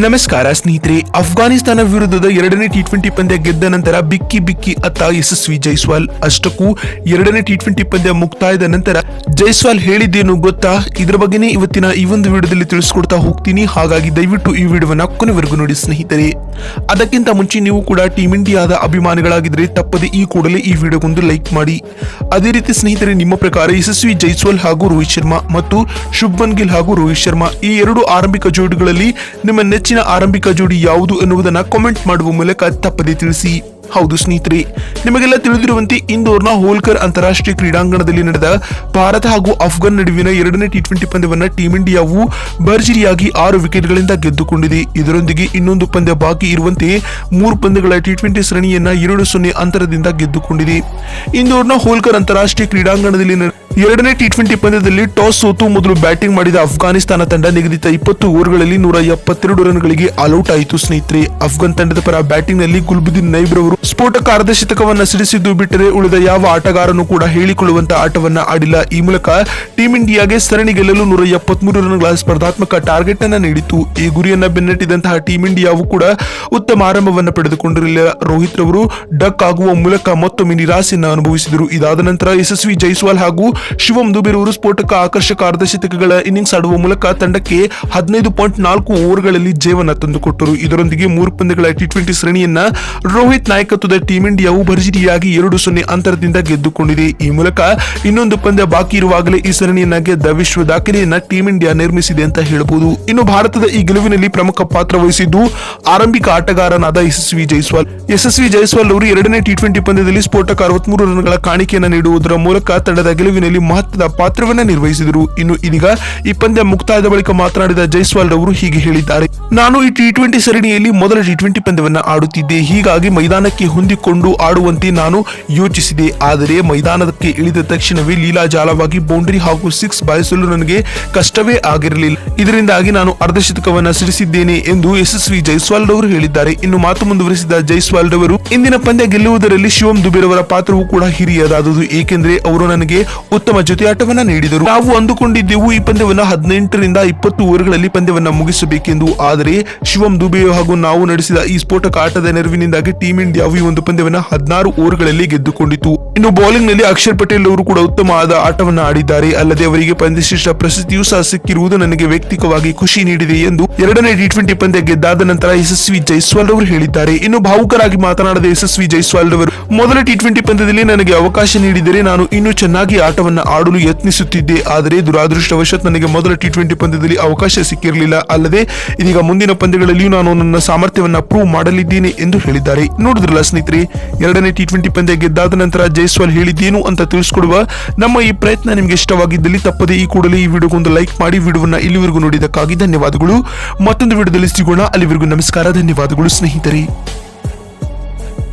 ನಮಸ್ಕಾರ ಸ್ನೇಹಿತರೆ, ಅಫ್ಘಾನಿಸ್ತಾನ ವಿರುದ್ಧದ ಎರಡನೇ ಟಿ20 ಪಂದ್ಯ ಗೆದ್ದ ನಂತರ ಬಿಕ್ಕಿ ಬಿಕ್ಕಿ ಅತ್ತ ಯಶಸ್ವಿ ಜೈಸ್ವಾಲ್. ಅಷ್ಟಕ್ಕೂ ಎರಡನೇ ಟಿ20 ಪಂದ್ಯ ಮುಕ್ತಾಯದ ನಂತರ ಜೈಸ್ವಾಲ್ ಹೇಳಿದ್ದೇನು ಗೊತ್ತಾ? ಇದರ ಬಗ್ಗೆನೇ ಇವತ್ತಿನ ಈ ಒಂದು ವಿಡಿಯೋದಲ್ಲಿ ತಿಳಿಸ್ಕೊಡ್ತಾ ಹೋಗ್ತೀನಿ. ಹಾಗಾಗಿ ದಯವಿಟ್ಟು ಈ ವಿಡಿಯೋವನ್ನ ಕೊನೆವರೆಗೂ ನೋಡಿ ಸ್ನೇಹಿತರೆ. ಅದಕ್ಕಿಂತ ಮುಂಚೆ ನೀವು ಕೂಡ ಟೀಮ್ ಇಂಡಿಯಾದ ಅಭಿಮಾನಿಗಳಾಗಿದ್ರೆ ತಪ್ಪದೆ ಈ ಕೂಡಲೇ ಈ ವಿಡಿಯೋಗೊಂದು ಲೈಕ್ ಮಾಡಿ. ಅದೇ ರೀತಿ ಸ್ನೇಹಿತರೆ, ನಿಮ್ಮ ಪ್ರಕಾರ ಯಶಸ್ವಿ ಜೈಸ್ವಾಲ್ ಹಾಗೂ ರೋಹಿತ್ ಶರ್ಮಾ ಮತ್ತು ಶುಭ್ಮನ್ ಗಿಲ್ ಹಾಗೂ ರೋಹಿತ್ ಶರ್ಮಾ ಈ ಎರಡು ಆರಂಭಿಕ ಜೋಡಿಗಳಲ್ಲಿ ನಿಮ್ಮ ನೆಚ್ಚಿನ ಆರಂಭಿಕ ಜೋಡಿ ಯಾವುದು ಎನ್ನುವುದನ್ನು ಕಾಮೆಂಟ್ ಮಾಡುವ ಮೂಲಕ ತಪ್ಪದೆ ತಿಳಿಸಿ. ಹೌದು ಸ್ನೇಹಿತರೆ, ನಿಮಗೆಲ್ಲ ತಿಳಿದಿರುವಂತೆ ಇಂದೋರ್ನ ಹೋಲ್ಕರ್ ಅಂತಾರಾಷ್ಟ್ರೀಯ ಕ್ರೀಡಾಂಗಣದಲ್ಲಿ ನಡೆದ ಭಾರತ ಹಾಗೂ ಅಫ್ಘಾನ್ ನಡುವಿನ ಎರಡನೇ ಟಿ20 ಪಂದ್ಯವನ್ನು ಟೀಮ್ ಇಂಡಿಯಾವು ಭರ್ಜರಿಯಾಗಿ 6 ವಿಕೆಟ್ಗಳಿಂದ ಗೆದ್ದುಕೊಂಡಿದೆ. ಇದರೊಂದಿಗೆ ಇನ್ನೊಂದು ಪಂದ್ಯ ಬಾಕಿ ಇರುವಂತೆ 3 ಪಂದ್ಯಗಳ ಟಿ20 ಸರಣಿಯನ್ನ 2-0 ಅಂತರದಿಂದ ಗೆದ್ದುಕೊಂಡಿದೆ. ಇಂದೋರ್ನ ಹೋಲ್ಕರ್ ಅಂತಾರಾಷ್ಟ್ರೀಯ ಕ್ರೀಡಾಂಗಣದಲ್ಲಿ ಎರಡನೇ ಟಿ20 ಪಂದ್ಯದಲ್ಲಿ ಟಾಸ್ ಸೋತು ಮೊದಲು ಬ್ಯಾಟಿಂಗ್ ಮಾಡಿದ ಅಫ್ಘಾನಿಸ್ತಾನ ತಂಡ ನಿಗದಿತ 20 ಓವರ್ಗಳಲ್ಲಿ 172 ರನ್ಗಳಿಗೆ ಆಲ್ಔಟ್ ಆಯಿತು. ಸ್ನೇಹಿತರೆ, ಅಫ್ಘಾನ್ ತಂಡದ ಪರ ಬ್ಯಾಟಿಂಗ್ ನಲ್ಲಿ ಗುಲ್ಬುದ್ದೀನ್ ನೈಬ್ ರವರು ಸ್ಫೋಟಕ ಅರ್ಧಶತಕವನ್ನ ಸಿಡಿಸಿದ್ದು ಬಿಟ್ಟರೆ ಉಳಿದ ಯಾವ ಆಟಗಾರನು ಕೂಡ ಹೇಳಿಕೊಳ್ಳುವಂತ ಆಟವನ್ನ ಆಡಿಲ್ಲ. ಈ ಮೂಲಕ ಟೀಮ್ ಇಂಡಿಯಾಗೆ ಸರಣಿ ಗೆಲ್ಲಲು 173 ರನ್ಗಳ ಸ್ಪರ್ಧಾತ್ಮಕ ಟಾರ್ಗೆಟ್ ಅನ್ನ ನೀಡಿತು. ಈ ಗುರಿಯನ್ನ ಬೆನ್ನಟ್ಟಿದಂತಹ ಟೀಮ್ ಇಂಡಿಯಾವು ಕೂಡ ಉತ್ತಮ ಆರಂಭವನ್ನ ಪಡೆದುಕೊಂಡಿರಲಿಲ್ಲ. ರೋಹಿತ್ ರವರು ಡಕ್ ಆಗುವ ಮೂಲಕ ಮತ್ತೊಮ್ಮೆ ನಿರಾಸೆಯನ್ನು ಅನುಭವಿಸಿದರು. ಇದಾದ ನಂತರ ಯಶಸ್ವಿ ಜೈಸ್ವಾಲ್ ಹಾಗೂ ಶಿವಮ್ ದುಬೆ ರವರು ಸ್ಫೋಟಕ ಆಕರ್ಷಕ ಅರ್ಧಶತಕಗಳ ಇನ್ನಿಂಗ್ಸ್ ಆಡುವ ಮೂಲಕ ತಂಡಕ್ಕೆ 15.4 ಓವರ್ಗಳಲ್ಲಿ ಜಯವನ್ನ ತಂದುಕೊಟ್ಟರು. ಇದರೊಂದಿಗೆ 3 ಪಂದ್ಯಗಳ ಟಿ20 ಸರಣಿಯನ್ನ ರೋಹಿತ್ ನಾಯಕತ್ವದ ಟೀಮ್ ಇಂಡಿಯಾವು ಭರ್ಜರಿಯಾಗಿ 2-0 ಅಂತರದಿಂದ ಗೆದ್ದುಕೊಂಡಿದೆ. ಈ ಮೂಲಕ ಇನ್ನೊಂದು ಪಂದ್ಯ ಬಾಕಿ ಇರುವಾಗಲೇ ಈ ಸರಣಿಯನ್ನ ಗೆದ್ದ ವಿಶ್ವ ದಾಖಲೆಯನ್ನ ಟೀಮ್ ಇಂಡಿಯಾ ನಿರ್ಮಿಸಿದೆ ಅಂತ ಹೇಳಬಹುದು. ಇನ್ನು ಭಾರತದ ಈ ಗೆಲುವಿನಲ್ಲಿ ಪ್ರಮುಖ ಪಾತ್ರ ವಹಿಸಿದ್ದು ಆರಂಭಿಕ ಆಟಗಾರನಾದ ಯಶಸ್ವಿ ಜೈಸ್ವಾಲ್ ಅವರು ಎರಡನೇ ಟಿ20 ಪಂದ್ಯದಲ್ಲಿ ಸ್ಫೋಟಕ 63 ರನ್ಗಳ ಕಾಣಿಕೆಯನ್ನು ನೀಡುವುದರ ಮೂಲಕ ತಂಡದ ಗೆಲುವಿನಲ್ಲಿ ಮಹತ್ವದ ಪಾತ್ರವನ್ನ ನಿರ್ವಹಿಸಿದರು. ಇನ್ನು ಇದೀಗ ಈ ಪಂದ್ಯ ಮುಕ್ತಾಯದ ಬಳಿಕ ಮಾತನಾಡಿದ ಜೈಸ್ವಾಲ್ ಅವರು ಹೀಗೆ ಹೇಳಿದ್ದಾರೆ: ನಾನು ಈ ಟಿ20 ಸರಣಿಯಲ್ಲಿ ಮೊದಲ ಟಿ20 ಪಂದ್ಯವನ್ನ ಆಡುತ್ತಿದ್ದೆ. ಹೀಗಾಗಿ ಮೈದಾನಕ್ಕೆ ಹೊಂದಿಕೊಂಡು ಆಡುವಂತೆ ನಾನು ಯೋಚಿಸಿದೆ. ಆದರೆ ಮೈದಾನಕ್ಕೆ ಇಳಿದ ತಕ್ಷಣವೇ ಲೀಲಾಜಾಲವಾಗಿ ಬೌಂಡರಿ ಹಾಗೂ 6 ಬಾರಿಸಲು ನನಗೆ ಕಷ್ಟವೇ ಆಗಿರಲಿಲ್ಲ. ಇದರಿಂದಾಗಿ ನಾನು ಅರ್ಧಶತಕವನ್ನ ಸಿಡಿಸಿದ್ದೇನೆ ಎಂದು ಯಶಸ್ವಿ ಜೈಸ್ವಾಲ್ ಅವರು ಹೇಳಿದ್ದಾರೆ. ಇನ್ನು ಮಾತು ಮುಂದುವರೆಸಿದ ಜೈಸ್ವಾಲ್ ಅವರು, ಇಂದಿನ ಪಂದ್ಯ ಗೆಲ್ಲುವುದರಲ್ಲಿ ಶಿವಮ್ ದುಬೆ ರವರ ಪಾತ್ರವೂ ಕೂಡ ಹಿರಿಯದಾದುದು. ಏಕೆಂದರೆ ಅವರು ನನಗೆ ಉತ್ತಮ ಜೊತೆಯಾಟವನ್ನ ನೀಡಿದರು. ನಾವು ಅಂದುಕೊಂಡಿದ್ದೆವು ಈ ಪಂದ್ಯವನ್ನ 18 ರಿಂದ 20 ಓವರ್ಗಳಲ್ಲಿ ಪಂದ್ಯವನ್ನ ಮುಗಿಸಬೇಕೆಂದು. ಆದರೆ ಶಿವಮ್ ದುಬೆ ಹಾಗೂ ನಾವು ನಡೆಸಿದ ಈ ಸ್ಫೋಟಕ ಆಟದ ನೆರವಿನಿಂದಾಗಿ ಟೀಮ್ ಇಂಡಿಯಾವು ಈ ಒಂದು ಪಂದ್ಯವನ್ನ 16 ಓವರ್ಗಳಲ್ಲಿ ಗೆದ್ದುಕೊಂಡಿತು. ಇನ್ನು ಬೌಲಿಂಗ್ ನಲ್ಲಿ ಅಕ್ಷರ್ ಪಟೇಲ್ ಅವರು ಕೂಡ ಉತ್ತಮವಾದ ಆಟವನ್ನ ಆಡಿದ್ದಾರೆ. ಅಲ್ಲದೆ ಅವರಿಗೆ ಪಂದ್ಯಶ್ರೇಷ್ಠ ಪ್ರಶಸ್ತಿಯೂ ಸಹ ಸಿಕ್ಕಿರುವುದು ನನಗೆ ವ್ಯಕ್ತಿಗತವಾಗಿ ಖುಷಿ ನೀಡಿದೆ ಎಂದು ಎರಡನೇ ಟಿ20 ಪಂದ್ಯ ಗೆದ್ದಾದ ನಂತರ ಯಶಸ್ವಿ ಜೈಸ್ವಾಲ್ ಅವರು ಹೇಳಿದ್ದಾರೆ. ಇನ್ನು ಭಾವುಕರಾಗಿ ಮಾತನಾಡಿದ ಯಶಸ್ವಿ ಜೈಸ್ವಾಲ್ ಅವರು, ಮೊದಲ ಟಿ20 ಪಂದ್ಯದಲ್ಲಿ ನನಗೆ ಅವಕಾಶ ನೀಡಿದರೆ ನಾನು ಇನ್ನೂ ಚೆನ್ನಾಗಿ ಆಟವನ್ನ ಆಡಲು ಯತ್ನಿಸುತ್ತಿದ್ದೆ. ಆದರೆ ದುರಾದೃಷ್ಟವಶಾತ್ ನನಗೆ ಮೊದಲ ಟಿ20 ಪಂದ್ಯದಲ್ಲಿ ಅವಕಾಶ ಸಿಕ್ಕಿರಲಿಲ್ಲ. ಅಲ್ಲದೆ ಇದೀಗ ಮುಂದಿನ ಪಂದ್ಯಗಳಲ್ಲಿಯೂ ನಾನು ನನ್ನ ಸಾಮರ್ಥ್ಯವನ್ನ ಪ್ರೂವ್ ಮಾಡಲಿದ್ದೇನೆ ಎಂದು ಹೇಳಿದ್ದಾರೆ. ನೋಡಿದ್ರಲ್ಲ ಸ್ನೇಹಿತರೆ, ಎರಡನೇ ಟಿ20 ಪಂದ್ಯ ಗೆದ್ದಾದ ನಂತರ ಜೈಸ್ವಾಲ್ ಹೇಳಿದ್ದೇನು ಅಂತ ತಿಳಿಸ್ಕೊಡುವ ನಮ್ಮ ಈ ಪ್ರಯತ್ನ ನಿಮಗೆ ಇಷ್ಟವಾಗಿದ್ದಲ್ಲಿ ತಪ್ಪದೆ ಈ ಕೂಡಲೇ ಈ ವಿಡಿಯೋಗೊಂದು ಲೈಕ್ ಮಾಡಿ. ವಿಡಿಯೋವನ್ನ ಇಲ್ಲಿವರೆಗೂ ನೋಡಿದ್ದಕ್ಕಾಗಿ ಧನ್ಯವಾದಗಳು. ಮತ್ತೊಂದು ವಿಡಿಯೋದಲ್ಲಿ ಸಿಗೋಣ. ಅಲ್ಲಿವರೆಗೂ ನಮಸ್ಕಾರ, ಧನ್ಯವಾದಗಳು ಸ್ನೇಹಿತರೆ.